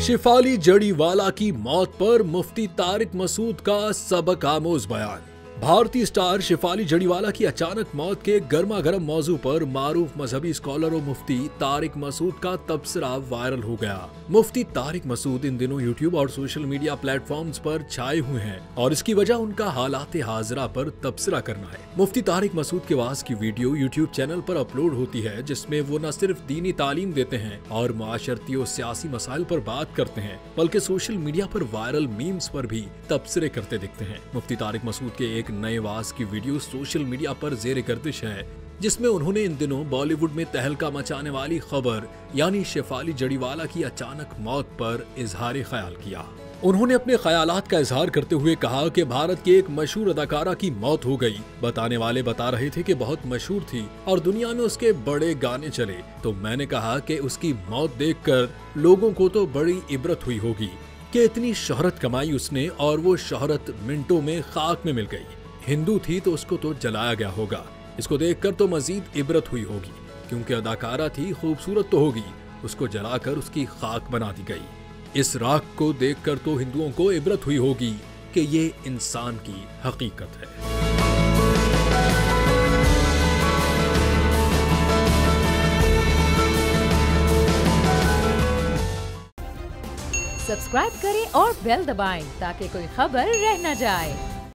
शिफाली जड़ीवाला की मौत पर मुफ्ती तारिक मसूद का सबक आमोज बयान। भारतीय स्टार शिफाली जड़ीवाला की अचानक मौत के गर्मा गर्म मौजू पर मारूफ मजहबी स्कॉलर और मुफ्ती तारिक मसूद का तबसरा वायरल हो गया। मुफ्ती तारिक मसूद इन दिनों यूट्यूब और सोशल मीडिया प्लेटफॉर्म्स पर छाए हुए हैं और इसकी वजह उनका हालात हाजरा पर तबसरा करना है। मुफ्ती तारिक मसूद के वाज की वीडियो यूट्यूब चैनल पर अपलोड होती है, जिसमें वो न सिर्फ दीनी तालीम देते हैं और माशरती और सियासी मसाइल पर बात करते हैं, बल्कि सोशल मीडिया पर वायरल मीम्स पर भी तबसरे करते दिखते हैं। मुफ्ती तारिक मसूद के एक नए वाज की वीडियो सोशल मीडिया पर जेर गर्दिश है, जिसमें उन्होंने इन दिनों बॉलीवुड में तहलका मचाने वाली खबर यानी शिफाली जड़ीवाला की अचानक मौत पर इजहार ख्याल किया। उन्होंने अपने ख्यालात का इजहार करते हुए कहा कि भारत की एक मशहूर अदाकारा की मौत हो गई। बताने वाले बता रहे थे कि बहुत मशहूर थी और दुनिया में उसके बड़े गाने चले, तो मैंने कहा कि उसकी मौत देखकर लोगों को तो बड़ी इबरत हुई होगी कि इतनी शोहरत कमाई उसने और वो शोहरत मिनटों में खाक में मिल गई। हिंदू थी तो उसको तो जलाया गया होगा, इसको देखकर तो मजीद इबरत हुई होगी, क्योंकि अदाकारा थी, खूबसूरत तो होगी, उसको जलाकर उसकी खाक बना दी गई। इस राख को देखकर तो हिंदुओं को इबरत हुई होगी कि ये इंसान की हकीकत है। सब्सक्राइब करें और बेल दबाएं ताकि कोई खबर रह न जाए।